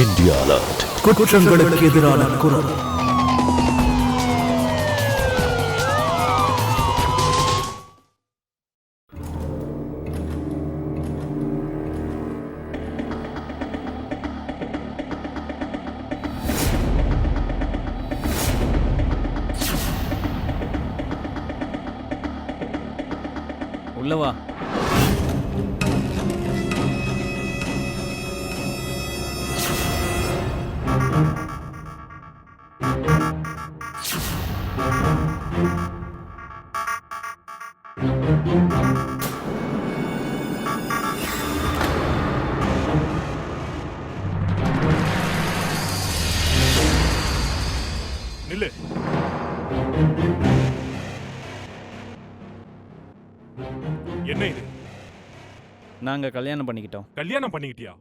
India alert. குற்றங்களுக்கு எதிரான குரல். உள்ளவா. நில்லு. என்ன இது? நாங்க கல்யாணம் பண்ணிக்கிட்டோம். கல்யாணம் பண்ணிக்கிட்டியா?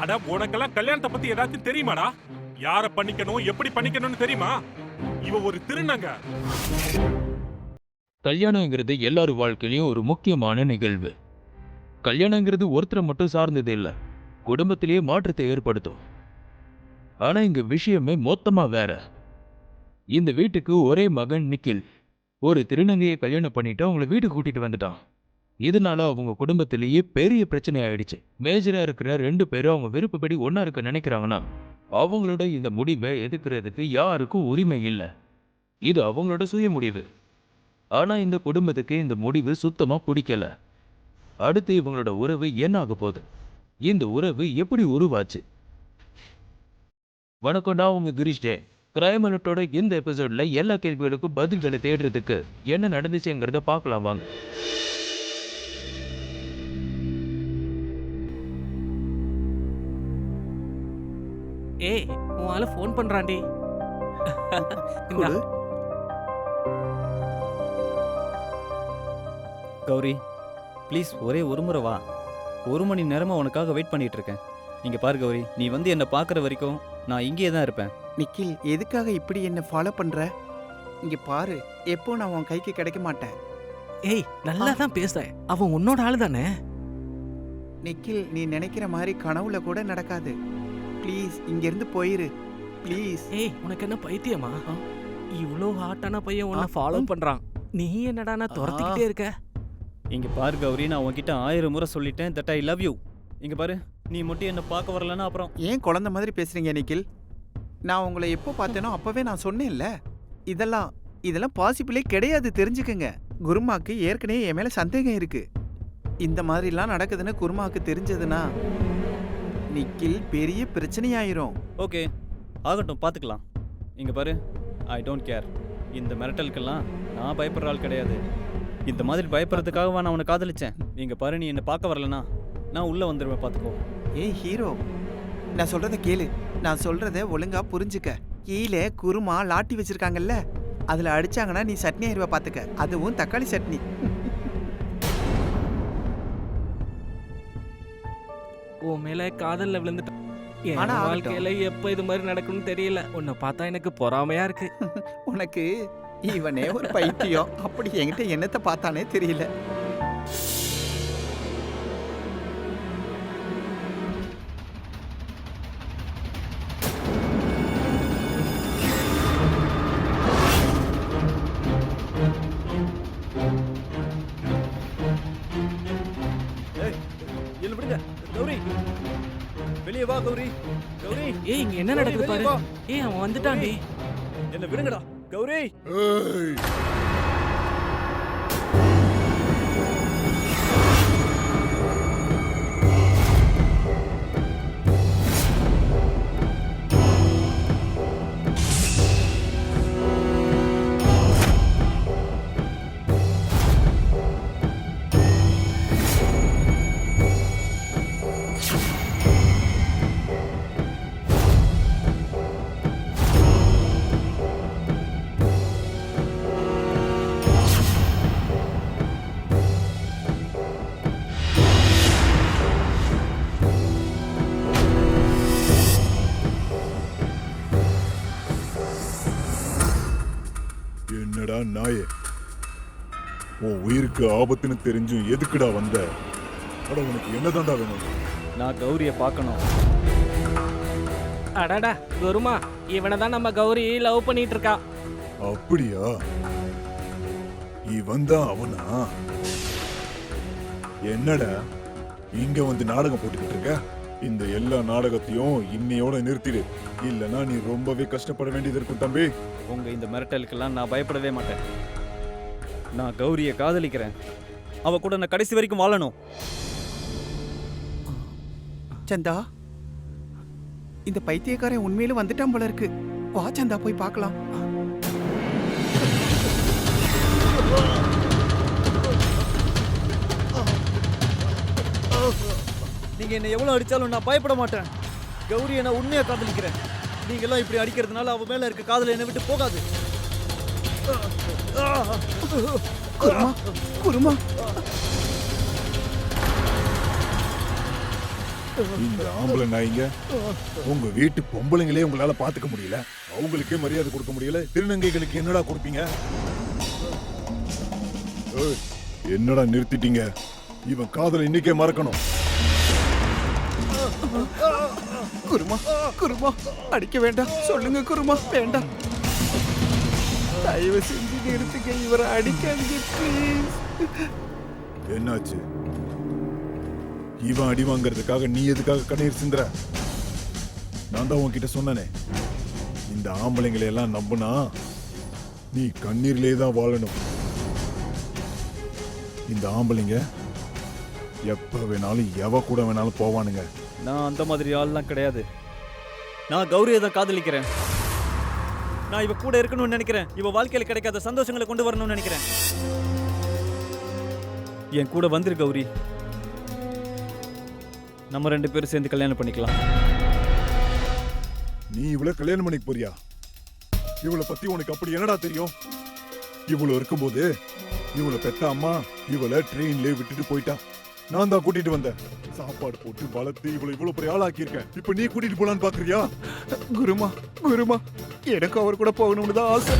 அட, உனக்கெல்லாம் கல்யாணத்தை பத்தி ஏதாச்சும் தெரியுமாடா? யார பண்ணிக்கணும், எப்படி பண்ணிக்கணும்னு தெரியுமா? இவ ஒரு திருநங்க. கல்யாணங்கிறது எல்லார் வாழ்க்கையிலையும் ஒரு முக்கியமான நிகழ்வு. கல்யாணங்கிறது ஒருத்தரை மட்டும் சார்ந்தது இல்லை, குடும்பத்திலேயே மாற்றத்தை ஏற்படுத்தும். ஆனா இங்க விஷயமே மொத்தமா வேற. இந்த வீட்டுக்கு ஒரே மகன் நிக்கில் ஒரு திருநங்கையை கல்யாணம் பண்ணிட்டு அவங்கள வீட்டுக்கு கூட்டிட்டு வந்துட்டான். இதனால அவங்க குடும்பத்திலேயே பெரிய பிரச்சனை ஆயிடுச்சு. மேஜரா இருக்கிற 2 பேரும் அவங்க விருப்பப்படி ஒன்னா இருக்க நினைக்கிறாங்கன்னா அவங்களோட இந்த முடிவை எதிர்க்கிறதுக்கு யாருக்கும் உரிமை இல்லை. இது அவங்களோட சுய முடிவு. ஆனா இந்த குடும்பத்துக்கு இந்த முடிவு சுத்தமா பிடிக்கல. அடுத்து இவங்களோட உறவு என்ன ஆக போகுது? இந்த உறவு எப்படி உருவாச்சு? வணக்கம், நான் உங்க கிரீஷ் ஜே. கிரைம் அலர்ட்டோட இந்த எபிசோட்ல எல்லா கேள்விகளுக்கும் பதில்களை தேடுறதுக்கு என்ன நடந்துச்சுங்கிறத பார்க்கலாம் வாங்க. ஏய், உன் ஆளு ஃபோன் பண்றான்டி. கௌரி, ப்ளீஸ் ஒரே ஒரு முறை வா. 1 மணி நேரமா உனக்காக வெயிட் பண்ணிட்டு இருக்கேன். இங்க பாரு கௌரி, நீ வந்து என்ன பார்க்குற வரைக்கும் நான் இங்கேயே தான் இருப்பேன். நிக்கில், எதுக்காக இப்படி என்ன ஃபாலோ பண்ற? இங்க பாரு, எப்போ நான் உன் கைக்கு கிடைக்க மாட்டேன். ஏய், நல்லா தான் பேச. அவன் உன்னோட ஆளு தானே? நிக்கில், நீ நினைக்கிற மாதிரி கனவுல கூட நடக்காது. ப்ளீஸ் இங்க இருந்து போயிரு, ப்ளீஸ். ஏய், உனக்கு என்ன பைத்தியமா? இவ்ளோ ஹாட்டான பையன் உன்னை ஃபாலோ பண்றான், நீ என்னடானா துரத்திக்கிட்டே இருக்க? இங்க பாரு கௌரி, நான் உன்கிட்ட 1000 முறை சொல்லிட்டேன் தட் ஐ லவ் யூ. இங்க பாரு, நீ மட்டும் என்ன பார்க்க வரலன்னா அப்புறம். ஏன் குழந்தை மாதிரி பேசுறீங்க நிக்கில்? நான் உங்களை எப்போ பார்த்தேனோ அப்பவே நான் சொன்னேன்ல, இதெல்லாம் பாசிபிளே கிடையாது, தெரிஞ்சுக்கங்க. குருமாக்கு ஏற்கனவே என் மேல சந்தேகம் இருக்கு. இந்த மாதிரிலாம் நடக்குதுன்னு குருமாக்கு தெரிஞ்சதுன்னா நிக்கில் பெரிய பிரச்சனையாயிரும். ஓகே, ஆகட்டும், பார்த்துக்கலாம். இங்க பாரு, ஐ டோன்ட் கேர். இந்த மிரட்டலுக்கெல்லாம் நான் பயப்படுற ஆள் கிடையாது. இந்த மாதிரி பயப்படுறதுக்காகவா நான் உன்னை காதலிச்சேன்? இங்க பாரு, நீ என்ன பார்க்க வரலனா நான் உள்ள வந்துடுவேன், பார்த்துக்கோ. ஏய் ஹீரோ, நான் சொல்றத கேளு. நான் சொல்றத ஒழுங்கா புரிஞ்சுக்க. கீழே குருமா லாட்டி வச்சிருக்காங்கல்ல, அதுல அடிச்சாங்கன்னா நீ சட்னி ஆயிருவ, பாத்துக்க. அதுவும் தக்காளி சட்னி. உன் மேல காதல்ல விழுந்துட்ட. என் ஆனா வாழ்க்கையில எப்ப இது மாதிரி நடக்கும்னு தெரியல. உன்னை பார்த்தா எனக்கு பொறாமையா இருக்கு. உனக்கு இவனே ஒரு பைத்தியம், அப்படி என்கிட்ட என்னத்தை பார்த்தானே தெரியல. என்ன விடுங்க கௌரி, வெளியே வா கௌரி. கௌரி, ஏய், இங்க என்ன நடக்குது பாரு. ஏய், அவன் வந்துட்டான்டி. என்ன விடுங்கடா கௌரி. என்னடா நாயே, உன் உயிருக்கு ஆபத்துன்னு தெரிஞ்சும் எதுக்குடா வந்த? அட, உனக்கு என்னதான்டா வேணும்? நான் கௌரியை பார்க்கணும். அடடா குருமா, இவனை தான் நம்ம கௌரி லவ் பண்ணிட்டு இருக்கா. அப்படியா? இவன் தான் அவனா? என்னடா இங்க வந்து நாடகம் போட்டுக்கிட்டு இருக்க? இந்த எல்லா நாடகத்தையும் இன்னையோட நிறுத்திடு, இல்லனா நீ ரொம்பவே கஷ்டப்பட வேண்டியது இருக்கும் தம்பி. உங்க இந்த மிரட்டலுக்கெல்லாம் நான் பயப்படவே மாட்டேன். நான் கௌரியை காதலிக்கிறேன். அவ கூட நான் கடைசி வரைக்கும் வாழணும். சந்தா, இந்த பைத்தியக்காரன் உண்மையிலும் வந்துட்டான் போல இருக்கு. வா சந்தா, போய் பார்க்கலாம். நீங்க என்ன எவ்வளவு அடிச்சாலும் நான் பயப்பட மாட்டேன். கௌரியை நான் உண்மையா காதலிக்கிறேன். நீங்க எல்லாம் இப்படி அடிக்கிறதுனால அவ மேல இருக்க காதல் என்னை விட்டு போகாது. குருமா, குருமா, இந்த ஆம்பளை நாய்ங்க உங்க வீட்டு பொம்பளைங்களே உங்களால பாத்துக்க முடியல, அவங்களுக்கே மரியாதை கொடுக்க முடியல, திருநங்கைகளுக்கு என்னடா கொடுப்பீங்க? ஏய், என்னடா நிறுத்திட்டீங்க? இவன் காதலை இன்னைக்கே மறக்கணும். குருமா, குருமா, அடிக்க வேண்டாம். சொல்லுங்க குருமா, வேண்டாம். தயவு செஞ்சு நிறுத்துங்க, இவரை அடிக்காதீங்க ப்ளீஸ். என்னாச்சு? இவன் அடி வாங்குறதுக்காக நீ எதுக்காக கண்ணீர் சிந்துற? நான் தான் உன்கிட்ட சொன்னனே, இந்த ஆம்பளைங்களை எல்லாம் நம்புனா நீ கண்ணீர்லயே தான் வாழணும். இந்த ஆம்பளைங்க எப்ப வேணாலும் எவ கூட வேணாலும் போவானுங்க. நான் அந்த மாதிரி ஆள்லாம் கிடையாது. நான் கௌரியை தான் காதலிக்கிறேன். நான் இவ கூட இருக்கணும்னு நினைக்கிறேன். இவ வாழ்க்கையில கிடைக்காத சந்தோஷங்களை கொண்டு வரணும்னு நினைக்கிறேன். என் கூட வந்துரு கௌரி. நம்ம 2 பேரும் சேர்ந்து கல்யாணம் பண்ணிக்கலாம். நீ இவளை கல்யாணம் பண்ணிக்க போறியா? இவளை பத்தி உனக்கு அப்படி என்னடா தெரியும்? இவ்வளவு இருக்கும்போது இவளை பெத்த அம்மா இவளை ட்ரெயின்லயே விட்டுட்டு போயிட்டா. நான் தான் கூட்டிட்டு வந்தேன். சாப்பாடு போட்டு வளர்த்து இவளை இவ்வளவு பெரிய ஆளாக்கி இருக்கேன். இப்ப நீ கூட்டிட்டு போலான்னு பாக்குறியா? குருமா, குருமா, எனக்கு அவர் கூட போகணும்னு தான் ஆசை.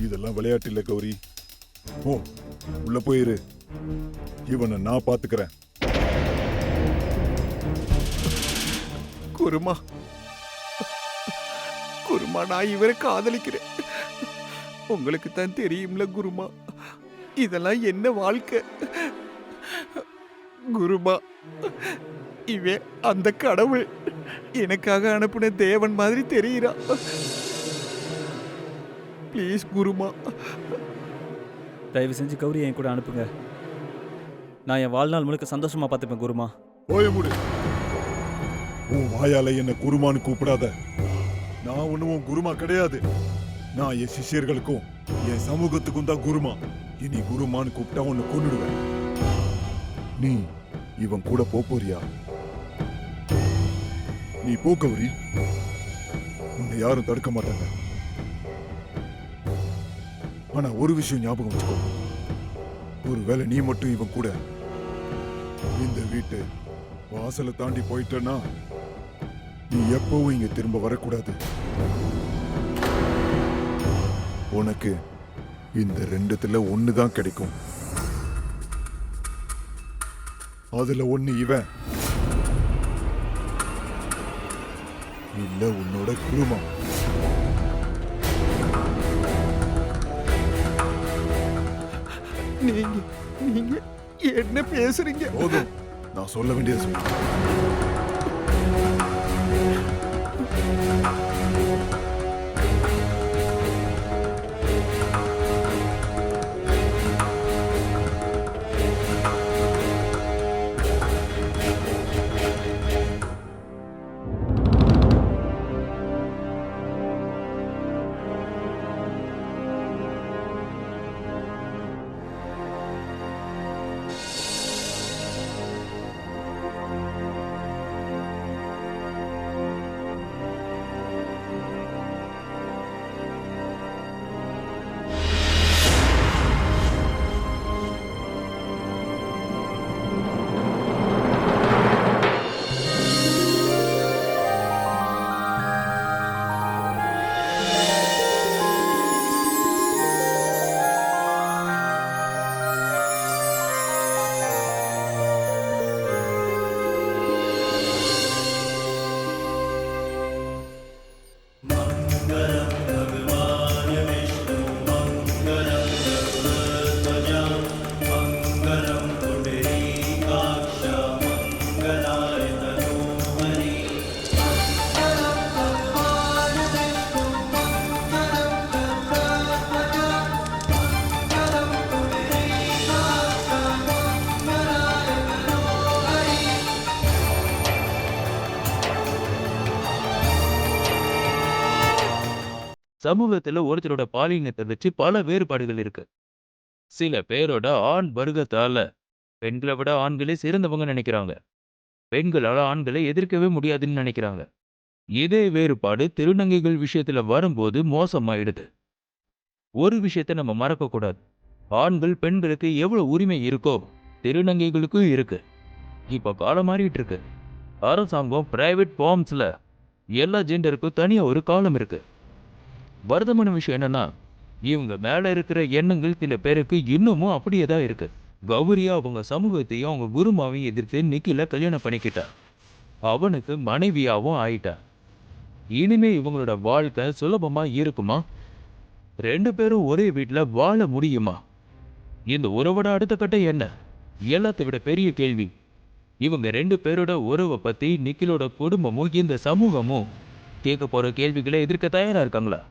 இதெல்லாம் விளையாட்டு இல்ல கௌரி. ஓ, உள்ள போயிரு. இவனை நான் பாத்துக்கிறேன். குருமா, குருமா, நான் இவரை காதலிக்கிறேன். உங்களுக்கு தான் தெரியும்ல குருமா, இதெல்லாம் என்ன வாழ்க்கை. குருமா, இவன் அந்த கடவுள் எனக்காக அனுப்பின தேவன் மாதிரி தெரியுறா. ப்ளீஸ் குருமா. தயவு செஞ்சு கௌரியை என் கூட அனுப்புங்க. நான் என் வாழ்நாள் முழுக்க சந்தோஷமா பார்த்துப்பேன் குருமா. போய முடி. உன் வாயால என்ன குருமான்னு கூப்பிடாத. நான் ஒண்ணும் உன் குருமா கிடையாது. நான் என் சிஷ்யர்களுக்கும் என் சமூகத்துக்கும் தான் குருமா. இனி குருமான்னு கூப்பிட்டா உன்னை கொன்னுடுவேன். நீ இவன் கூட போறியா? நீ போ கௌரி. உன்னை யாரும் தடுக்க மாட்டாங்க. ஆனா ஒரு விஷயம் ஞாபகம் வச்சுக்கோ. ஒருவேளை நீ மட்டும் இவன் கூட இந்த வீட்டு வாசலை தாண்டி போயிட்டனா நீ எப்பவும் இங்க திரும்ப வரக்கூடாது. உனக்கு இந்த 2த்துல ஒண்ணுதான் கிடைக்கும். அதுல ஒண்ணு இவன், இல்ல உன்னோட குருமா. நீங்க என்ன பேசுறீங்க? போதும், நான் சொல்ல வேண்டியது சொல்ல. சமூகத்துல ஒருத்தரோட பாலினத்தை வச்சு பல வேறுபாடுகள் இருக்கு. சில பேரோட ஆண் வர்க்கத்தால பெண்களை விட ஆண்களே சிறந்தவங்க நினைக்கிறாங்க. பெண்களால ஆண்களை எதிர்க்கவே முடியாதுன்னு நினைக்கிறாங்க. இதே வேறுபாடு திருநங்கைகள் விஷயத்துல வரும்போது மோசமாயிடுது. ஒரு விஷயத்த நம்ம மறக்க கூடாது. ஆண்கள் பெண்களுக்கு எவ்வளவு உரிமை இருக்கோ திருநங்கைகளுக்கும் இருக்கு. இப்ப காலம் மாறிட்டு இருக்கு. அரசாங்கம் பிரைவேட் ஃபார்ம்ஸ்ல எல்லா ஜெண்டருக்கும் தனியா ஒரு காலம் இருக்கு. வருத்தமான விஷயம் என்னன்னா இவங்க மேல இருக்கிற எண்ணங்கள் சில பேருக்கு இன்னமும் அப்படியே தான் இருக்கு. கௌரியா அவங்க சமூகத்தையும் அவங்க குருமாவையும் எதிர்த்து நிக்கில கல்யாணம் பண்ணிக்கிட்டா. அவனுக்கு மனைவியாவும் ஆயிட்டா. இனிமே இவங்களோட வாழ்க்கை சுலபமா இருக்குமா? 2 பேரும் ஒரே வீட்டுல வாழ முடியுமா? இந்த உறவோட அடுத்த கட்டம் என்ன? எல்லாத்தை விட பெரிய கேள்வி, இவங்க 2 பேரோட உறவை பத்தி நிக்கிலோட குடும்பமும் இந்த சமூகமும் கேட்க போற கேள்விகளை எதிர்க்க தயாரா இருக்காங்களா?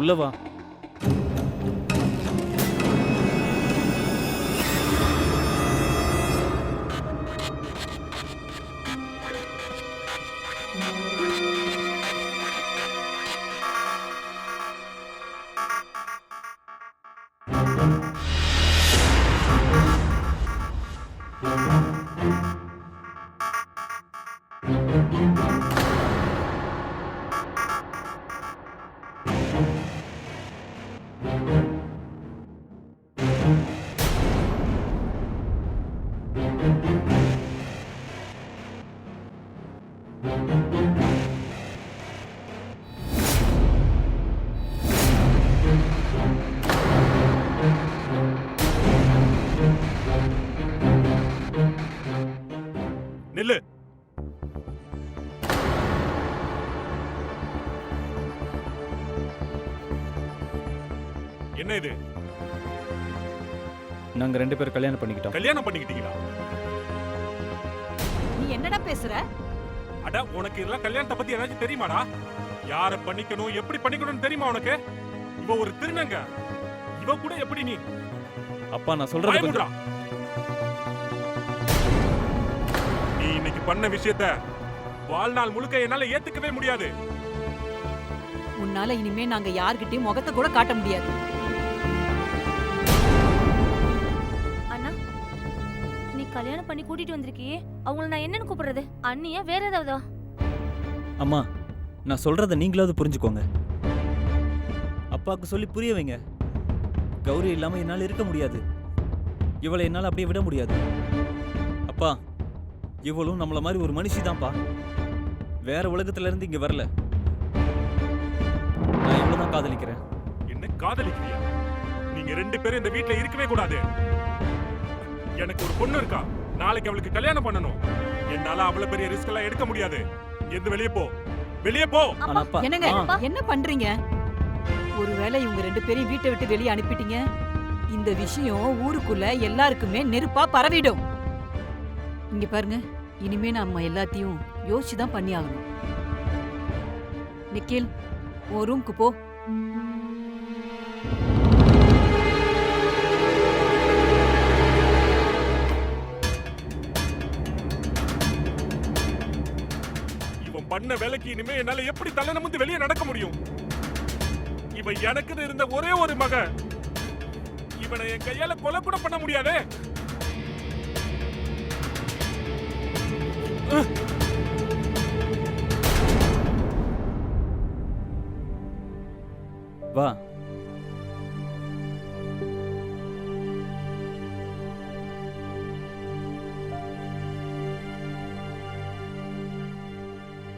உள்ள வா. நில்லு. என்ன இது? நாங்க 2 பேரும் கல்யாணம் பண்ணிக்கிட்டோம். கல்யாணம் பண்ணிக்கிட்டீங்களா? நீ என்னடா பேசுற? அட, உனக்கு இதெல்லாம் கல்யாணத்தை பத்தி ஏதாச்சும் தெரியுமாடா? யார பண்ணிக்கணும் எப்படி பண்ணிக்கணும்னு தெரியுமா உனக்கு? இவ ஒரு திருநங்க. இவ கூட எப்படி நீ? அப்பா நான் சொல்றது பயமுடா. நீ இன்னைக்கு பண்ண விஷயத்த வாழ்நாள் முழுக்க என்னால ஏத்துக்கவே முடியாது. உன்னால இனிமே நாங்க யார்கிட்டயும் முகத்தை கூட காட்ட முடியாது. அண்ணா, நீ கல்யாணம் பண்ணி கூட்டிட்டு வந்திருக்கியே, அவங்கள நான் என்னன்னு கூப்பிடுறது? அண்ணியா வேற ஏதாவதா? அம்மா, நான் சொல்றத நீங்களாவது புரிஞ்சுக்கோங்க. அப்பாவுக்கு சொல்லி புரிய வைங்க. கௌரி இல்லாம என்னால இருக்க முடியாது. இவளை என்னால அப்படியே விட முடியாது. அப்பா, இவளும் நம்மள மாதிரி ஒரு மனுஷி தான்ப்பா. வேற உலகத்துல இருந்து இங்க வரல. நான் இவ்வளவுதான் காதலிக்கிறேன். என்ன காதலிக்கிறியா? நீங்க 2 பேரும் இந்த வீட்ல இருக்கவே கூடாது. எனக்கு ஒரு பொண்ணு இருக்கா. நாளைக்கு அவளுக்கு கல்யாணம் பண்ணணும். என்னால அவ்வளவு பெரிய ரிஸ்க் எல்லாம் எடுக்க முடியாது. எந்த வெளியே போ, வெளியே போ. ஆனா அப்பா, என்னங்க என்ன பண்றீங்க? ஒருவேளை இவங்க 2 பேரையும் வீட்டை விட்டு வெளியே அனுப்பிட்டீங்க, இந்த விஷயம் ஊருக்குள்ள எல்லாருக்குமே நெருப்பா பரவிடும். இங்க பாருங்க, இனிமே நம்ம எல்லாத்தையும் யோசிச்சுதான் பண்ணி ஆகணும். நிக்கில், உன் ரூம்க்கு போ. இவன் பண்ண வேலைக்கு இனிமே என்னால எப்படி தலை நிமிர்ந்து வெளியே நடக்க முடியும்? இவன் எனக்குன்னு இருந்த ஒரே ஒரு மகன். இவனை என் கையால கொலை கூட பண்ண முடியாதே. வா.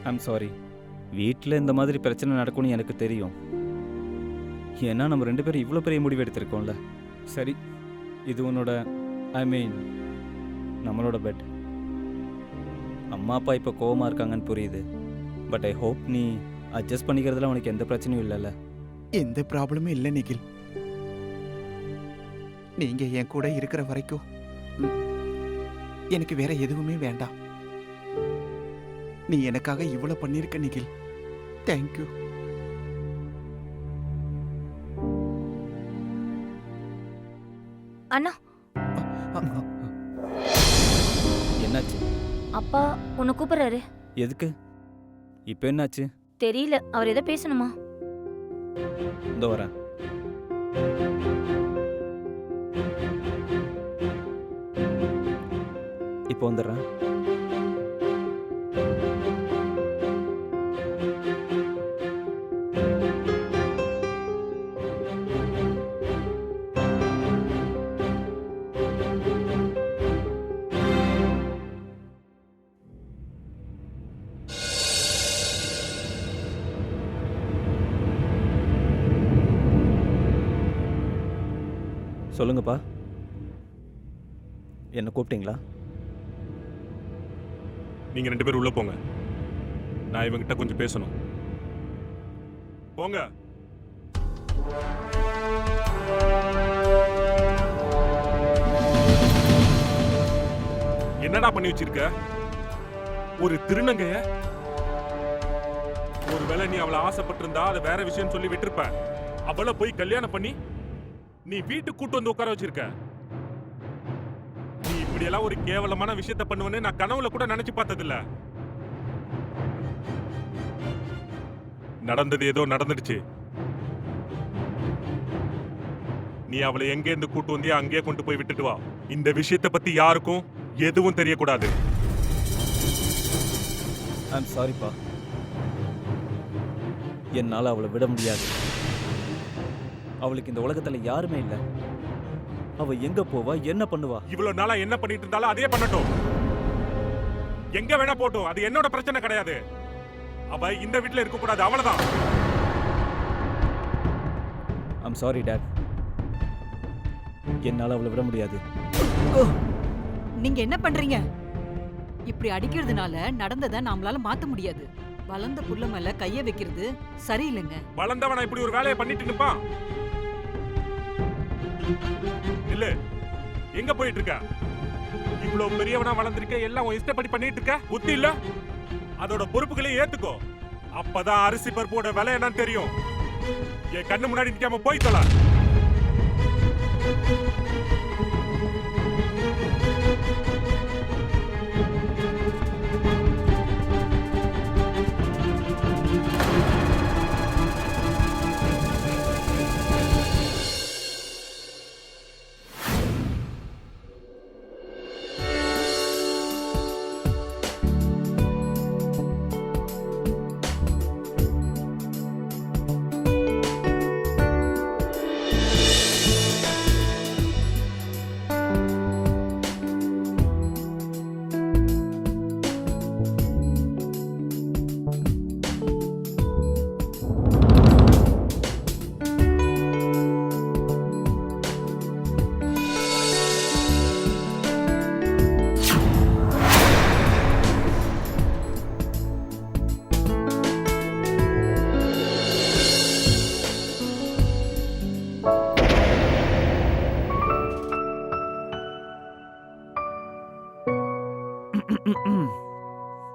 I'm sorry. வீட்டில் இந்த மாதிரி பிரச்சனை நடக்கும்னு எனக்கு தெரியும். ஏன்னா நம்ம 2 பேரும் இவ்வளோ பெரிய முடிவு எடுத்திருக்கோம்ல. சரி, இது உன்னோட நம்மளோட பெட். அம்மா அப்பா இப்போ கோவமாக இருக்காங்கன்னு புரியுது. பட் ஐ ஹோப் நீ அட்ஜஸ்ட் பண்ணிக்கிறதுல உனக்கு எந்த பிரச்சனையும் இல்லைல்ல? எந்த ப்ராப்ளமும் இல்லை நிகில். நீங்க என் கூட இருக்கிற வரைக்கும் எனக்கு வேற எதுவுமே வேண்டாம். நீ எனக்காக இவ்வளவு பண்ணிருக்க நிகில். தேங்க்யூ. அண்ணா, என்னாச்சு? அப்பா உன்னை கூப்பிடுறாரு. எதுக்கு? இப்போ என்னாச்சு? தெரியல, அவர் ஏதோ பேசணுமா? இதோ வரேன். இப்போ வந்துடுறேன். சொல்லுங்கப்பா, என்ன கூப்பிட்டீங்களா? நீங்க 2 பேரும் உள்ள போங்க. நான் இவங்கிட்ட கொஞ்சம் பேசணும். போங்க. என்னடா பண்ணி வச்சிருக்க? ஒரு திருநங்கைய? ஒருவேளை நீ அவளை ஆசைப்பட்டிருந்தா அதை வேற விஷயம் சொல்லி விட்டுருப்ப. அவளை போய் கல்யாணம் பண்ணி நீ வீட்டுக்கு கூட்டு வந்து உட்கார வச்சிருக்க. நீ இப்படி எல்லாம் ஒரு கேவலமான விஷயத்த பண்ணுவேன்னு நான் கனவுல கூட நினைச்சு பார்த்ததில்ல. நடந்தது ஏதோ நடந்துடுச்சு. நீ அவளை எங்க இருந்து கூட்டு வந்தியா அங்கேயே கொண்டு போய் விட்டுட்டு வா. இந்த விஷயத்தை பத்தி யாருக்கும் எதுவும் தெரியக்கூடாது. ஐம் சாரிப்பா, என்னால் அவளை விட முடியாது. அவளுக்கு இந்த உலகத்துல யாருமே இல்லை. அவ எங்க போவா, என்ன பண்ணுவா? இவ்வளவு நாளா என்ன பண்ணிட்டு இருந்தாலும் அதே பண்ணட்டும். எங்க வேணா போட்டும், அது என்னோட பிரச்சனை கிடையாது. அவ இந்த வீட்டுல இருக்க கூடாது, அவ்வளவுதான். ஐம் சாரி டாட், என்னால் அவளை விட முடியாது. நீங்க என்ன பண்றீங்க? இப்படி அடிக்கிறதுனால நடந்ததை நாமளால மாத்த முடியாது. வளர்ந்த புள்ள மேல கைய வைக்கிறது சரியில்லைங்க. வளர்ந்தவனா இப்படி ஒரு வேலையை பண்ணிட்டு நிப்பான்? இல்ல, எங்க போயிட்டு இருக்க? இவ்வளவு பெரியவனா வளர்ந்திருக்க, எல்லாம் உன் இஷ்டப்படி பண்ணிட்டு இருக்க. புத்தி இல்ல? அதோட பொறுப்புகளை ஏத்துக்கோ. அப்பதான் அரிசி பருப்போட விலை என்னன்னு தெரியும். என் கண்ணு முன்னாடி நிக்காம போய் தொலை.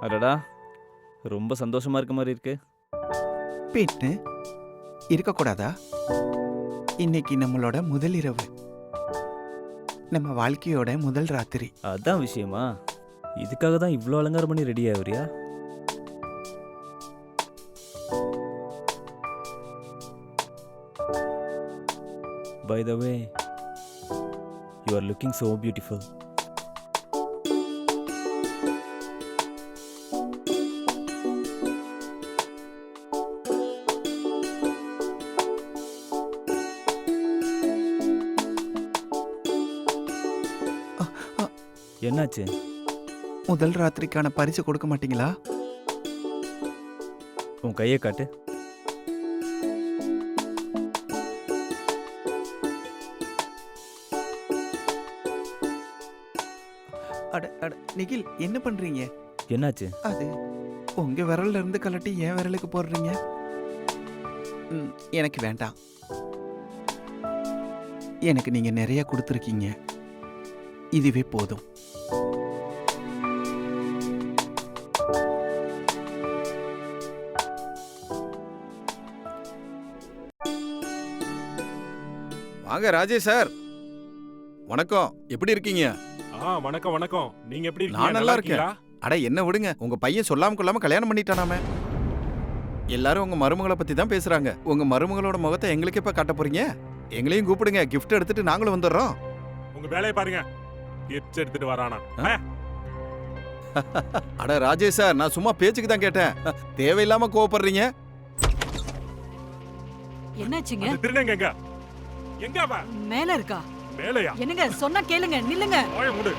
அடடா, ரொம்ப சந்தோஷமா இருக்க மாதிரி இருக்கு. பின்ன இருக்கக்கூடாதா? இன்னைக்கு நம்மளோட முதல் இரவு, நம்ம வாழ்க்கையோட முதல் ராத்திரி. அதான் விஷயமா? இதுக்காக தான் இவ்வளோ அலங்காரம் பண்ணி ready ஆகுறியா? By the way, you are looking so beautiful. என்னாச்சு? முதல் ராத்திரிக்கான பரிசு கொடுக்க மாட்டீங்களா? உன் கையை காட்டு. அட அட நிகில், என்ன பண்றீங்க? என்னாச்சு? அது உங்க விரல்ல இருந்து கலட்டி என் விரலுக்கு போடுறீங்க. எனக்கு வேண்டாம். எனக்கு நீங்க நிறைய கொடுத்துருக்கீங்க, இதுவே போதும். வாங்க ராஜேஷ் சார். வணக்கம், எப்படி இருக்கீங்க? வணக்கம் வணக்கம். நீங்க எப்படி நான் இருக்கீங்க? நல்லா இருக்கீங்களா? அட என்ன விடுங்க, உங்க பையன் சொல்லாம கொள்ளாம கல்யாணம் பண்ணிட்டானாமே. எல்லாரும் உங்க மருமகளை பத்தி தான் பேசுறாங்க. உங்க மருமகளோட முகத்தை எங்களுக்கு எப்ப காட்ட போறீங்க? எங்களையும் கூப்பிடுங்க, gift எடுத்துட்டு நாங்களும் வந்துடுறோம். உங்க வேலையை பாருங்க. கிஃப்ட்ஸ் எடுத்துட்டு வரானா? அட ராஜேஷ் சார், நான் சும்மா பேச்சுக்கு தான் கேட்டேன். தேவையில்லாம கோவப்படுறீங்க. என்னாச்சுங்க? அந்த திருநங்க எங்க? எங்க அவ? மேல இருக்கா? மேலையா? என்னங்க சொன்னா கேளுங்க, நில்லுங்க. ஓய முடு.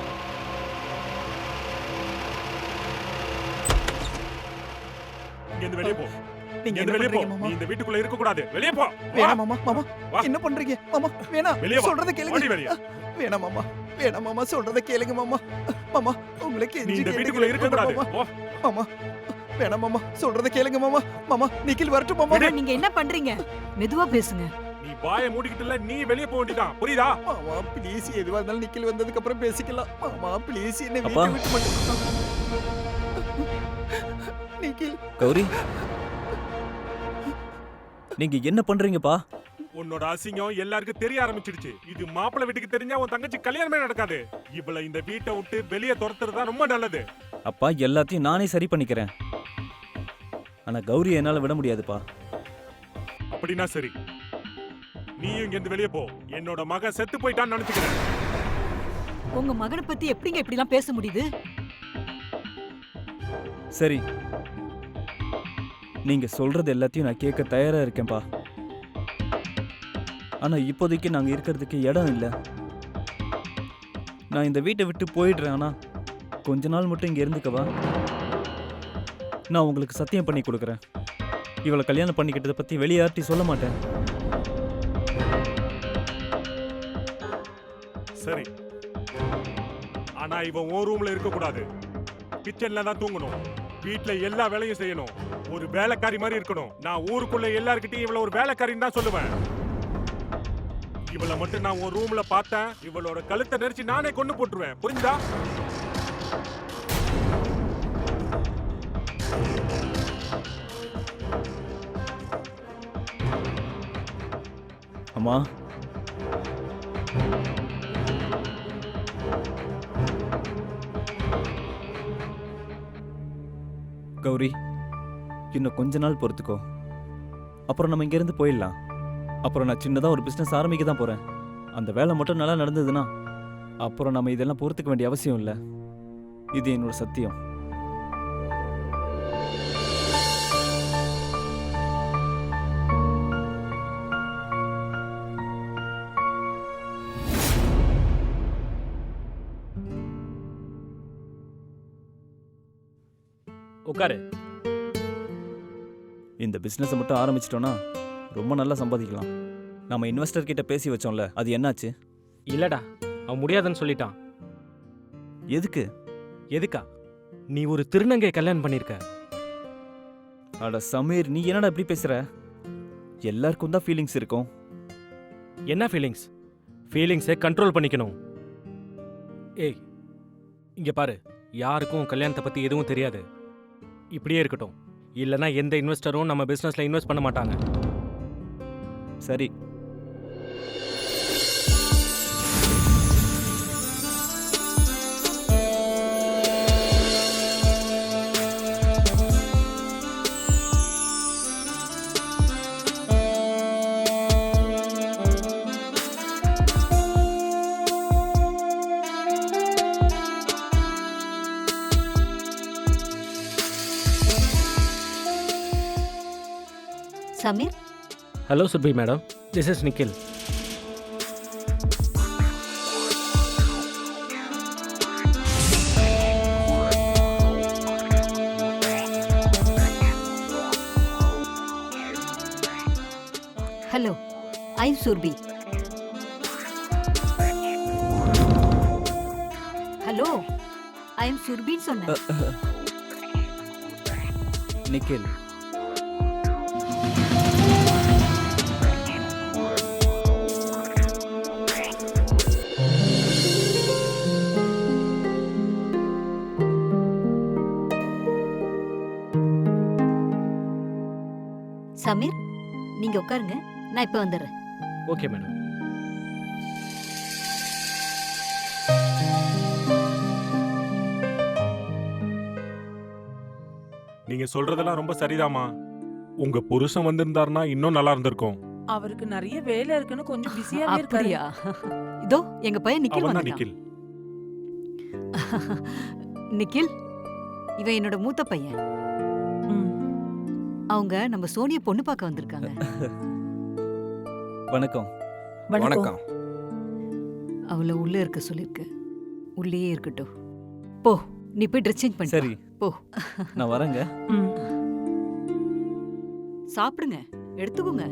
இங்க இருந்து வெளிய போ. நீங்க இங்க என்ன இருந்து வெளிய போ. பண்றீங்க மாமா? நீ இந்த வீட்டுக்குள்ள இருக்க கூடாது. வெளிய போ. வேணாம் மாமா, மாமா வா. என்ன பண்றீங்க மாமா? வேணாம், வெளிய வா. சொல்றத ஓடி கேளுங்க. வெளிய. வேணாம் மாமா, வேணாம் மாமா, சொல்றத கேளுங்க மாமா. மாமா உங்களுக்கு நீ இந்த வீட்டுக்குள்ள இருக்க கூடாது. போ. மாமா வேணாம் மாமா, சொல்றத கேளுங்க மாமா. மாமா நிக்கில் வரட்டும் மாமா. அட, நீங்க என்ன பண்றீங்க? மெதுவா பேசுங்க. நீ வாயை மூடிக்கிட்டுல நீ வெளிய போக வேண்டியதான். புரியுதா? மாமா ப்ளீஸ், எதுவா இருந்தாலும் நிக்கில் வந்ததுக்கு அப்புறம் பேசிக்கலாம். மாமா ப்ளீஸ், என்ன அப்பா. வீட்டை விட்டு மட்டும் நிக்கில். கௌரி, நீங்க என்ன பண்றீங்கப்பா? உன்னோட அசிங்கம் எல்லாருக்கும் தெரிய ஆரம்பிச்சிடுச்சு. இது மாப்பிள்ளை வீட்டுக்கு தெரிஞ்சா உன் தங்கச்சி கல்யாணமே நடக்காது. இவளை இந்த வீட்டை விட்டு வெளியே துரத்துறது தான் ரொம்ப நல்லது. அப்பா, எல்லாத்தையும் நானே சரி பண்ணிக்கிறேன். ஆனா கௌரி என்னால விட முடியாதுப்பா. அப்படின்னா சரி, நீயும் இங்க இருந்து வெளியே போ. என்னோட மக செத்து போயிட்டான்னு நினைச்சுக்கிறேன். உங்க மகனை பத்தி எப்படிங்க இப்படி எல்லாம் பேச முடியுது? சரி, நீங்க சொல்றது எல்லாத்தையும் நான் கேட்க தயாரா இருக்கேன்ப்பா. ஆனா இப்போதைக்கு நாங்க இருக்கிறதுக்கு இடம் இல்லை. நான் இந்த வீட்டை விட்டு போயிடுறேன். ஆனா கொஞ்ச நாள் மட்டும் இங்க இருந்துக்கவா? நான் உங்களுக்கு சத்தியம் பண்ணி கொடுக்குறேன். இவளை கல்யாணம் பண்ணிக்கிட்டதை பத்தி வெளியே யார்ட்டையும் சொல்ல மாட்டேன். சரி, ஆனா இவன் உன் ரூம்ல இருக்க கூடாது. கிச்சன்ல தான் தூங்கணும். வீட்ல எல்லா வேலையும் செய்யணும். ஒரு வேலைக்காரி மாதிரி இருக்கணும். நான் ஊருக்குள்ள எல்லார்கிட்டயும் இவள ஒரு வேலைக்காரின்னு தான் சொல்லுவேன். இவளை மட்டும் நான் ஒரு ரூம்ல பார்த்தேன், இவளோட கழுத்தை நெரிச்சு நானே கொண்டு போட்டுருவேன். புரிஞ்சா? அம்மா, கௌரி, இன்னும் கொஞ்ச நாள் பொறுத்துக்கோ. அப்புறம் நம்ம இங்கேருந்து போயிடலாம். அப்புறம் நான் சின்னதாக ஒரு பிஸ்னஸ் ஆரம்பிக்க தான் போகிறேன். அந்த வேலை மட்டும் நல்லா நடந்ததுன்னா அப்புறம் நம்ம இதெல்லாம் பொறுத்துக்க வேண்டிய அவசியம் இல்லை. இது என்னோட சத்தியம். உட்காரு. இந்த பிஸ்னஸை மட்டும் ஆரம்பிச்சிட்டோன்னா ரொம்ப நல்லா சம்பாதிக்கலாம். நம்ம இன்வெஸ்டர் கிட்ட பேசி வச்சோம்ல, அது என்னாச்சு? இல்லடா, அவன் முடியாதுன்னு சொல்லிட்டான். எதுக்கு? எதுக்கா? நீ ஒரு திருநங்கை கல்யாணம் பண்ணிருக்க. அட சமீர், நீ என்னடா இப்படி பேசுற? எல்லாருக்கும் தான் ஃபீலிங்ஸ் இருக்கும். என்ன ஃபீலிங்ஸ்? ஃபீலிங்ஸை கண்ட்ரோல் பண்ணிக்கணும். ஏய், இங்க பாரு, யாருக்கும் கல்யாணத்தை பத்தி எதுவும் தெரியாது. இப்படியே இருக்கட்டும். இல்லைன்னா எந்த இன்வெஸ்டரும் நம்ம பிசினஸ்ல இன்வெஸ்ட் பண்ண மாட்டாங்க. சரி. Sameer, hello Surbhi madam, this is Nikhil. Hello, I'm Surbhi. Hello, I'm சுர்பின்னு சொன்னேன். நிக்கில், சமீர், நீங்க உட்காருங்க, நான் இப்ப வந்துடுறேன். Okay madam. நீங்க சொல்றதெல்லாம் ரொம்ப சரிதாம்மா. உங்க புருஷன் வந்திருந்தாருன்னா இன்னும் நல்லா இருந்திருக்கும். அவருக்கு நிறைய வேலை இருக்குன்னு கொஞ்சம் பிஸியாவே இருக்காரு. அப்படியா? இதோ எங்க பையன் நிக்கில் அவன் தான் வந்துட்டான். நிக்கில். நிக்கில், இவன் என்னோட மூத்த பையன். ம். அவங்க நம்ம சோனிய பொண்ணு பார்க்க வந்திருக்காங்க. வணக்கம். வணக்கம். அவளை உள்ள இருக்க சொல்லிருக்க. உள்ளேயே இருக்கட்டும். போ, நீ போய் ட்ரெஸ் சேஞ்ச் பண்ணி சரி போ. நான் வரேங்க. ம். சாப்பிடுங்க, எடுத்துக்கோங்க.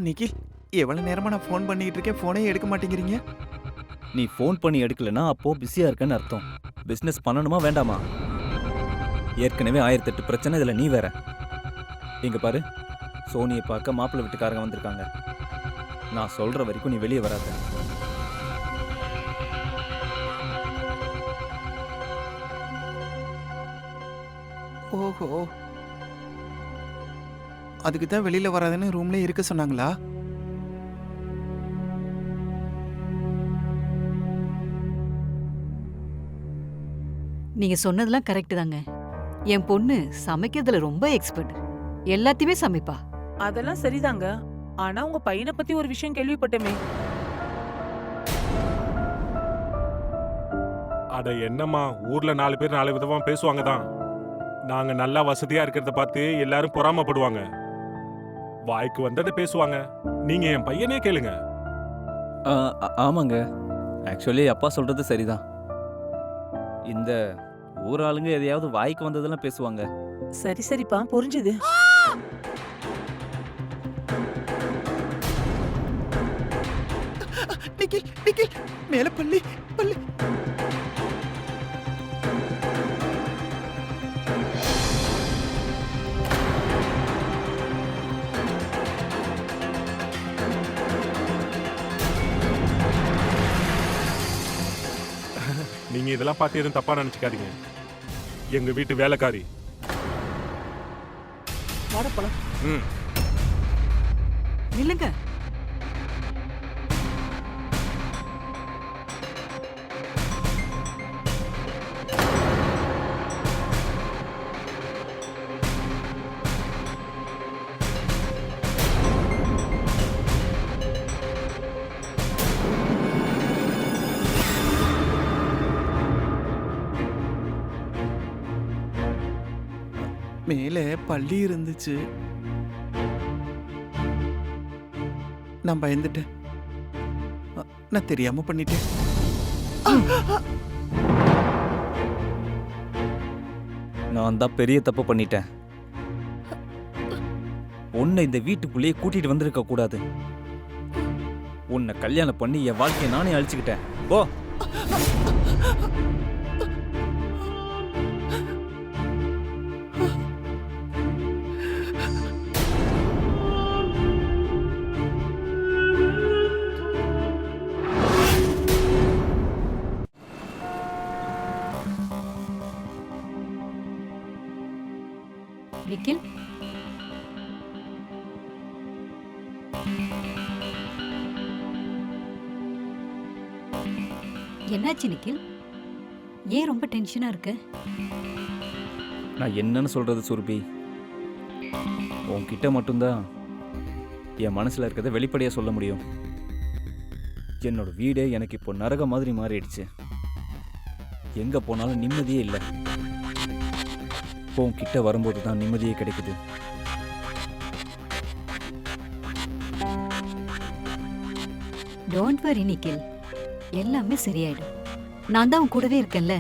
நிக்கில், எவ்வளவு நேரமா நான் ஃபோன் பண்ணிட்டு இருக்கேன், ஃபோனே எடுக்க மாட்டேங்கிறீங்க. நீ ஃபோன் பண்ணி எடுக்கலனா அப்போ பிஸியா இருக்கேன்னு அர்த்தம். பிசினஸ் பண்ணணுமா வேண்டாமா? ஏற்கனவே 1008 பிரச்சனை, இதுல நீ வேற. இங்க பாரு, சோனியை பார்க்க மாப்பிள்ளை வீட்டுக்காரங்க வந்திருக்காங்க. நான் சொல்ற வரைக்கும் நீ வெளியே வராத. ஓஹோ, அதுக்கு தான் வெளியில வராதுன்னு ரூம்ல இருக்க சொன்னாங்களா? நீங்க சொன்னதெல்லாம் கரெக்ட் தாங்க. என் பொண்ணு சமைக்கிறதுல ரொம்ப எக்ஸ்பர்ட். எல்லாத்தையுமே சமைப்பா. அதெல்லாம் சரிதாங்க. ஆனா உங்க பையனை பத்தி ஒரு விஷயம் கேள்விப்பட்டமே. அட என்னம்மா, ஊர்ல 4 பேர் 4 விதமா பேசுவாங்க தான். நாங்க நல்லா வசதியா இருக்கிறத பார்த்து எல்லாரும் பொறாமப்படுவாங்க. வாய்க்கு வந்ததை பேசுவாங்க. நீங்க என் பையனே கேளுங்க. ஆமாங்க, ஆக்சுவலி அப்பா சொல்றது சரிதான். இந்த ஊராளுங்க எதையாவது வாய்க்கு வந்ததெல்லாம் பேசுவாங்க. சரி சரிப்பா, புரிஞ்சுது. நிக்கில், நிக்கில், மேல பள்ளி, பள்ளி. நீங்க இதெல்லாம் பார்த்து எதுவும் தப்பா நினைச்சுக்காதீங்க. எங்க வீட்டு வேலைக்காரி. வாட போலாம். ம். நில்லுங்க. மேலே பள்ளி இருந்துச்சு. நான் பயந்துட்டேன். நான் தெரியாம பண்ணிட்டேன். நான் தான் பெரிய தப்பு பண்ணிட்டேன். உன்னை இந்த வீட்டுக்குள்ளேயே கூட்டிட்டு வந்திருக்க கூடாது. உன்னை கல்யாணம் பண்ணி என் வாழ்க்கையை நானே அழிச்சுக்கிட்டேன். ஓ, நிக்கில், என்னாச்சு நிக்கில்? ஏன் ரொம்ப டென்ஷனா இருக்க? நான் என்னன்னு சொல்றது சுருபி? உன்கிட்ட மட்டும்தான் என் மனசுல இருக்கிறத வெளிப்படையா சொல்ல முடியும். என்னோட வீடே எனக்கு இப்போ நரக மாதிரி மாறிடுச்சு. எங்க போனாலும் நிம்மதியே இல்லை. உன்கிட்ட வரும்போது தான் நிம்மதியே கிடைக்குது. டோன்ட் வரி நிக்கில், எல்லாமே சரியாயிடும். நான் தான் உன் கூடவே இருக்கேன்ல.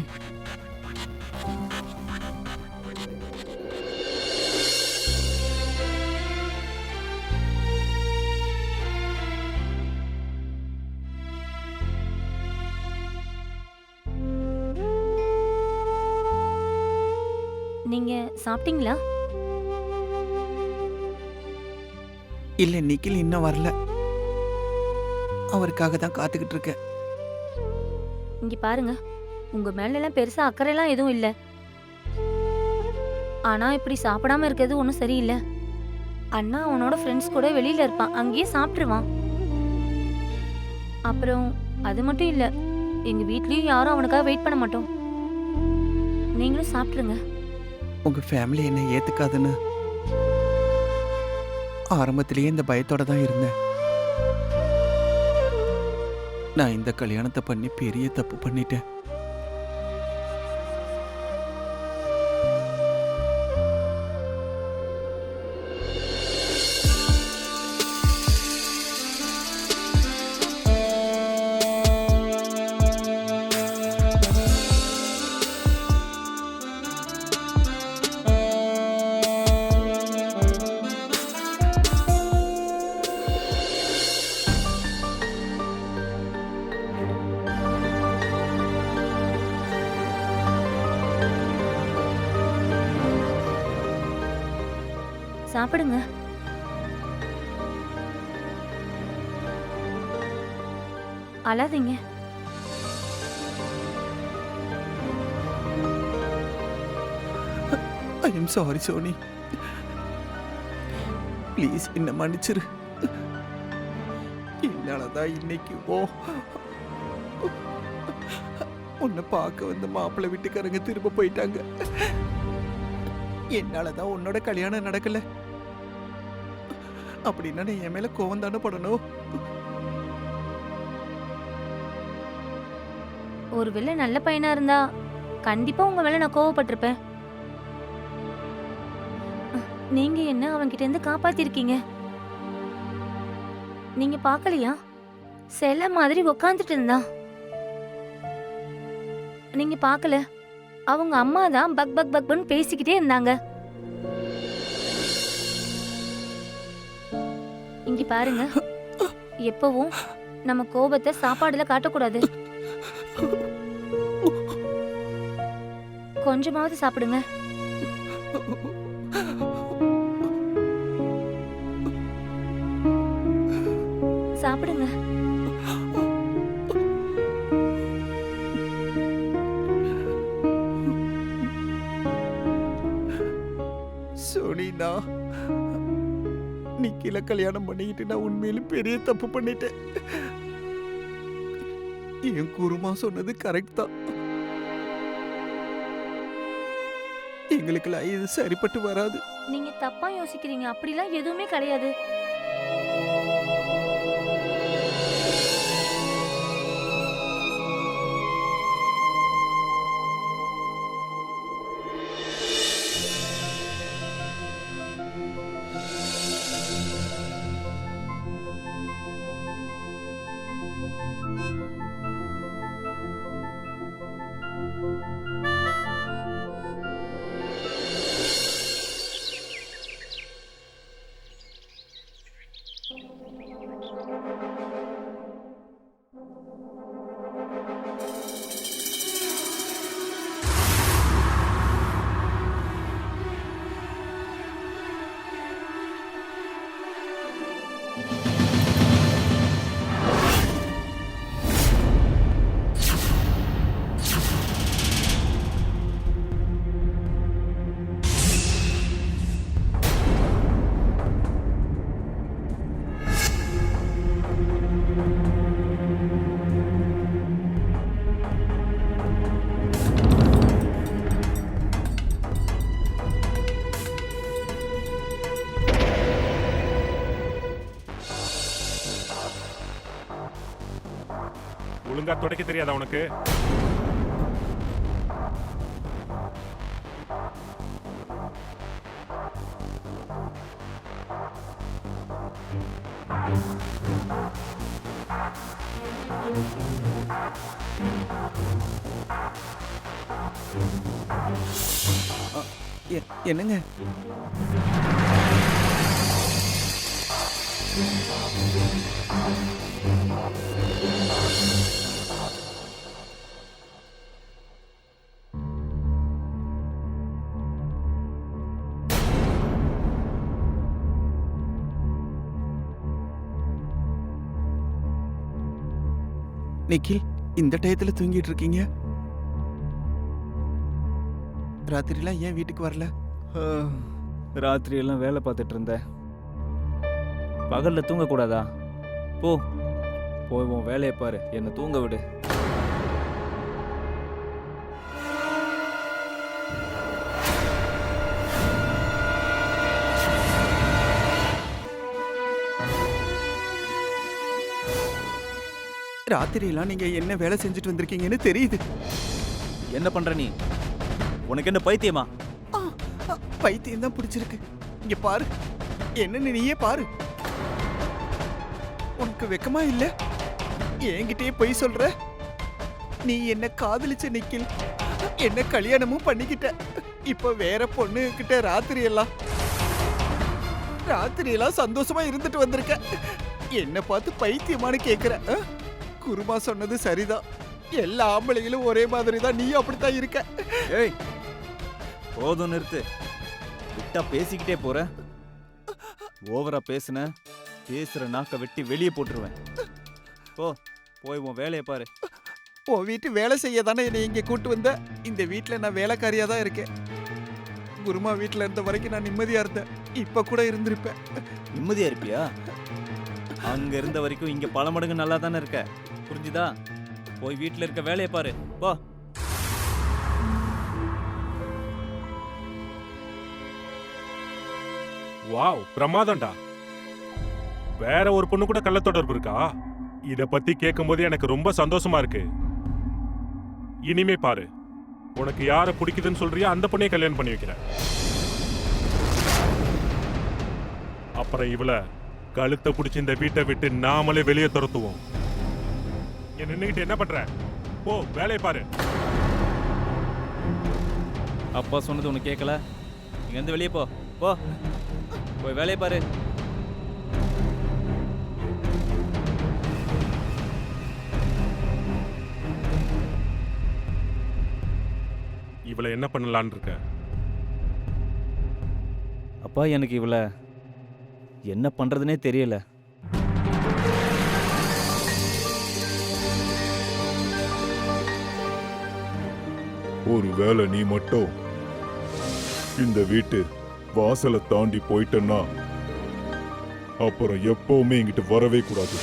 நீங்க சாப்பிட்டீங்களா? இல்ல, நிக்கில் இன்னும் வரல. அவருக்காக தான் காத்துக்கிட்டு இருக்கேன். இங்க பாருங்க, உங்க மேல எல்லாம் பெருசா அக்கறைலாம் எதுவும் இல்ல. ஆனா இப்படி சாப்பிடாம இருக்கிறது ஒன்றும் சரியில்லை. அண்ணா அவனோட ஃப்ரெண்ட்ஸ் கூட வெளியில இருப்பான், அங்கேயே சாப்பிட்டுருவான். அப்புறம் அது மட்டும் இல்ல, எங்க வீட்லயும் யாரும் அவனுக்காக வெயிட் பண்ண மாட்டோம். நீங்களும் சாப்பிட்டுருங்க. உங்க ஃபேமிலி என்ன ஏத்துக்காதுன்னு ஆரம்பத்திலேயே இந்த பயத்தோட தான் இருந்தேன். நான் இந்த கல்யாணத்தை பண்ணி பெரிய தப்பு பண்ணிட்டேன். சாப்பிடுங்க. அழாதீங்க. I am sorry Soni, please என்ன மன்னிச்சிரு. என்னாலதான் இன்னைக்கு உன்னை பார்க்க வந்த மாப்பிள்ளை வீட்டுக்காரங்க திரும்ப போயிட்டாங்க. என்னாலதான் உன்னோட கல்யாணம் நடக்கல. அப்படின்னா நீ என் மேல கோவம் தானே படணும். ஒருவேளை நல்ல பையனா இருந்தா கண்டிப்பா உங்க மேல நான் கோவப்பட்டிருப்பேன். நீங்க என்ன அவன்கிட்ட இருந்து காப்பாத்திருக்கீங்க. நீங்க பார்க்கலையா, செல்ல மாதிரி உக்காந்துட்டு இருந்தான். நீங்க பார்க்கல, அவங்க அம்மா தான் பக் பக் பக்னு பேசிக்கிட்டே இருந்தாங்க. இங்க பாருங்க, எப்பவும் நம்ம கோபத்தை சாப்பாடுல காட்டக்கூடாது. கொஞ்சமாவது சாப்பிடுங்க. சாப்பிடுங்க. சோனினா, நிக்கில கல்யாணம் பண்ணிக்கிட்டு நான் உண்மையிலும் பெரிய தப்பு பண்ணிட்டேன். என் குருமா சொன்னது கரெக்ட் தான். எங்களுக்கெல்லாம் இது சரிப்பட்டு வராது. நீங்க தப்பா யோசிக்கிறீங்க, அப்படிலாம் எதுவுமே கிடையாது. ஒழுங்கா துடைக்க தெரியாதா உனக்கு? என்னங்க? நிக்கில், இந்த டயத்துல தூங்கிட்டு இருக்கீங்க? ராத்திரிலாம் ஏன் வீட்டுக்கு வரல? ராத்திரி எல்லாம் வேலை பார்த்துட்டு இருந்தேன். பகல்ல தூங்கக்கூடாதா? போ போய் உன் வேலையை பாரு, என்னை தூங்க விடு. ராத்திரியெல்லாம் நீங்க என்ன வேலை செஞ்சுட்டு வந்திருக்கீங்கன்னு தெரியுது. என்ன பண்ற நீ? உனக்கு என்ன பைத்தியமா? பைத்தியம் தான் பிடிச்சிருக்கு. இங்க பாரு, என்னன்னு நீயே பாரு. உனக்கு வெக்கமா இல்ல? என்கிட்டயே பொய் சொல்ற? நீ என்ன காதலிச்ச நிக்கில், என்ன கல்யாணமும் பண்ணிக்கிட்ட. இப்ப வேற பொண்ணு கிட்ட ராத்திரியெல்லாம் சந்தோஷமா இருந்துட்டு வந்திருக்க. என்ன பார்த்து பைத்தியமானு கேக்குற? குருமா சொன்னது சரிதான். எல்லா ஆம்பளைகளும் ஒரே மாதிரி தான், நீ அப்படித்தான் இருக்க. ஏய், போதும் நிறுத்து. விட்டா பேசிக்கிட்டே போற. ஓவரா பேசுற நாக்க வெட்டி வெளியே போட்டுருவேன். போய் உன் வேலையை பாரு. உன் வீட்டு வேலை செய்ய தானே என்னை இங்கே கூட்டு வந்த. இந்த வீட்டில் நான் வேலைக்காரியா தான் இருக்கேன். குருமா வீட்டில் இருந்த வரைக்கும் நான் நிம்மதியா இருந்தேன். இப்ப கூட இருந்திருப்பேன். நிம்மதியா இருப்பியா? அங்க இருந்த வரைக்கும் இங்க பல மடங்கு நல்லா தானே இருக்க. புரிஞ்சுதா? போய் வீட்டுல இருக்க வேலையை பாரு. போ. வாவ், பிரமாதம்டா. வேற ஒரு பொண்ணு கூட கள்ள தொடர்பு இருக்கா? இத பத்தி கேட்கும்போது எனக்கு ரொம்ப சந்தோஷமா இருக்கு. இனிமே பாரு, உனக்கு யார பிடிக்குதுன்னு சொல்றியா அந்த பொண்ணையே கல்யாணம் பண்ணி வைக்கிற. அப்புறம் இவள கழுத்தை பிடிச்சி இந்த வீட்டை விட்டு நாமளே வெளியே துரத்துவோம். என்ன நின்னுகிட்டு என்ன பண்ற? போ வேலையை பாரு. அப்பா சொன்னது உனக்கு கேட்கல? இங்க இருந்து வெளியே போ. போ போய் வேலையை பாரு. இவளை என்ன பண்ணலான்னு இருக்க? அப்பா, எனக்கு இவளை என்ன பண்றதுனே தெரியல. ஒருவேளை நீ மட்டும் இந்த வீட்டு வாசலை தாண்டி போயிட்டன்னா அப்புறம் எப்பவுமே இங்கிட்டு வரவே கூடாது.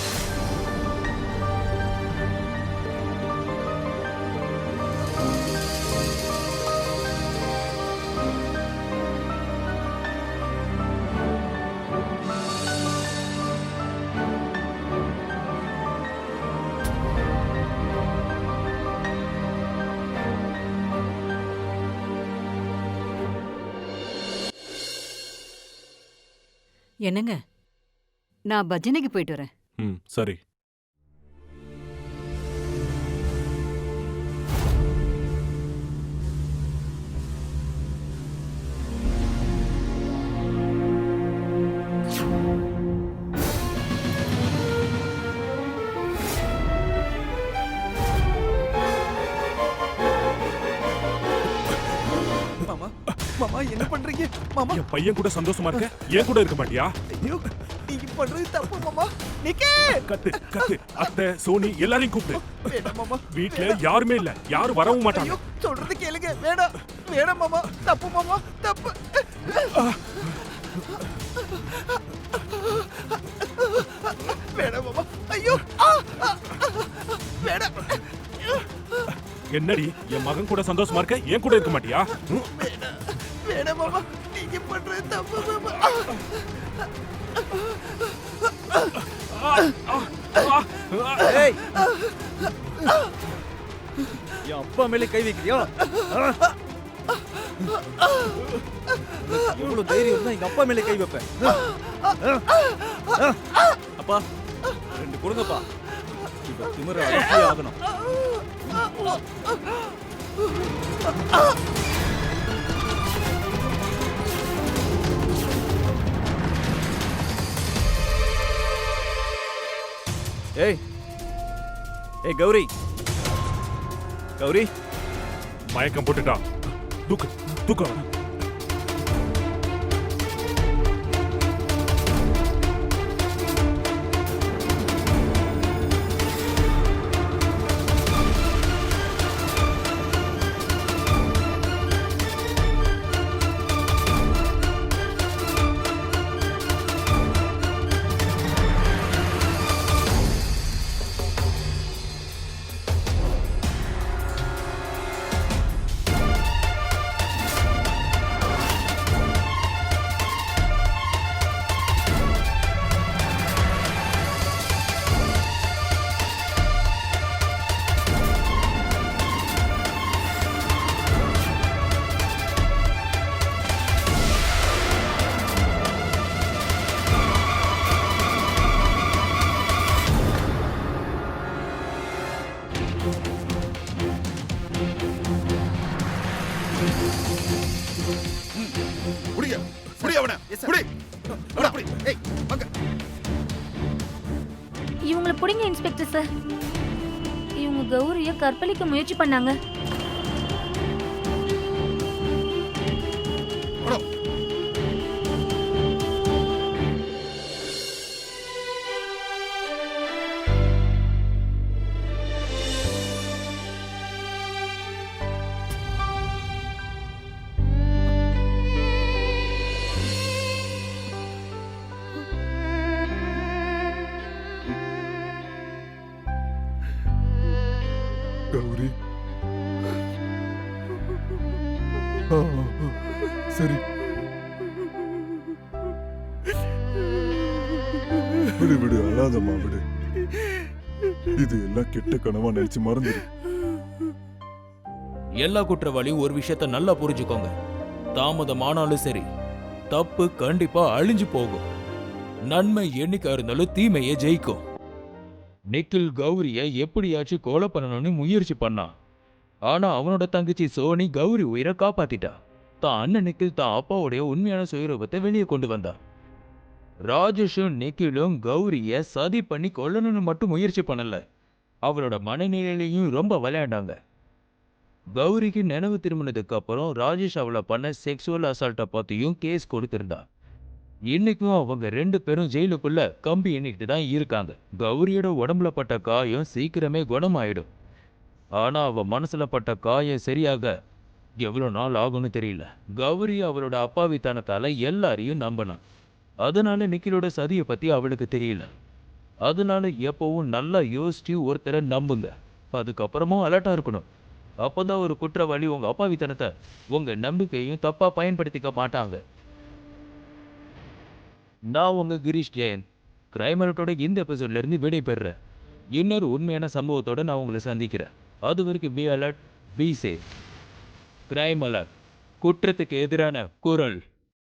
என்னங்க, நான் பஜனைக்கு போயிட்டு வரேன். சரி. மாமா, என்ன பண்றீங்க மாமா? என் பையன் கூட சந்தோஷமா இருக்க, ஏன் கூட இருக்க மாட்டியா? ஐயோ, நீங்க பண்றது தப்பு மாமா. நிக்கே கத்து. அத்தை, சோனி எல்லாரையும் கூப்பிடு. வேணாம் மாமா, வீட்ல யாருமே இல்ல, யாரும் வரவும் மாட்டாங்க. ஐயோ, சொல்றது கேளுங்க. வேணாம் மாமா, தப்பு மாமா, தப்பு. வேணாம் மாமா, ஐயோ, வேணாம். என்னடி, என் மகன் கூட சந்தோஷமா இருக்க, ஏன் கூட இருக்க மாட்டியா? வேணாம் மாமா, நீங்க பண்றது தப்பு மாமா. ஏய், என் அப்பா மேலே கை வைக்கிறியா? எவ்வளவு தைரியம் இருந்தா எங்க அப்பா மேலே கை வைப்பேன். அப்பா, 2 கொடுங்கப்பா. இப்ப திமிர அடக்கி ஆகணும். ஏய் கௌரி, மயக்கம் போட்டுட்டா. தூக்கு. புடிங்க புடி அவனை புடி அவனை புடி ஏய் வாங்க இவங்களை பிடிங்க இன்ஸ்பெக்டர் சார். இவங்க கௌரிய கற்பழிக்க முயற்சி பண்ணாங்க. கௌரி சரி விடு விடு அழாதம்மா விடு. இது எல்லாம் கெட்ட கனவா நினைச்சு மறந்துடு. எல்லா குற்றவாளியும் ஒரு விஷயத்த நல்லா புரிஞ்சுக்கோங்க. தாமதமானாலும் சரி, தப்பு கண்டிப்பா அழிஞ்சு போகும். நன்மை என்னைக்கா இருந்தாலும் தீமையை ஜெயிக்கும். நிக்கில் கௌரிய எப்படியாச்சும் கொலை பண்ணணும்னு முயற்சி பண்ணான். ஆனா அவனோட தங்கச்சி சோனி கௌரி உயிரை காப்பாத்திட்டா. தான் அண்ணன் நிக்கில் தான் அப்பாவுடைய உண்மையான சுயரூபத்தை வெளியே கொண்டு வந்தான். ராஜேஷும் நிக்கிலும் கௌரிய சதி பண்ணி கொல்லணும்னு மட்டும் முயற்சி பண்ணல, அவளோட மனநிலையிலையும் ரொம்ப விளையாண்டாங்க. கௌரிக்கு நினைவு திரும்பினதுக்கு அப்புறம் ராஜேஷ் அவளை பண்ண செக்ஸுவல் அசால்ட்டை பத்தியும் கேஸ் கொடுத்திருந்தான். இன்னைக்கும் அவங்க 2 பேரும் ஜெயிலுக்குள்ள கம்பி எண்ணிட்டு தான் இருக்காங்க. கௌரியோட உடம்புல பட்ட காயம் சீக்கிரமே குணமாயிடும். ஆனா அவ மனசுல பட்ட காயம் சரியாக எவ்வளவு நாள் ஆகும்னு தெரியல. கௌரி அவளோட அப்பாவித்தனத்தால எல்லாரையும் நம்பினான். அதனால நிக்கிலோட சதியை பத்தி அவளுக்கு தெரியல. அதனால எப்பவும் நல்லா யோசிச்சு ஒருத்தரை நம்புங்க, அதுக்கப்புறமும் அலர்ட்டா இருக்கணும். அப்போதான் ஒரு குற்றவாளி உங்க அப்பாவித்தனத்தை உங்க நம்பிக்கையும் தப்பா பயன்படுத்திக்க மாட்டாங்க. நான் உங்க கிரீஷ் ஜெயன். கிரைம் அலர்ட்டோட இந்த எபிசோட்ல இருந்து விடை பெறுறேன். இன்னொரு உண்மையான சம்பவத்தோட நான் உங்களை சந்திக்கிறேன். அது வரைக்கும் be alert, be safe. Crime alert, குற்றத்துக்கு எதிரான குரல்.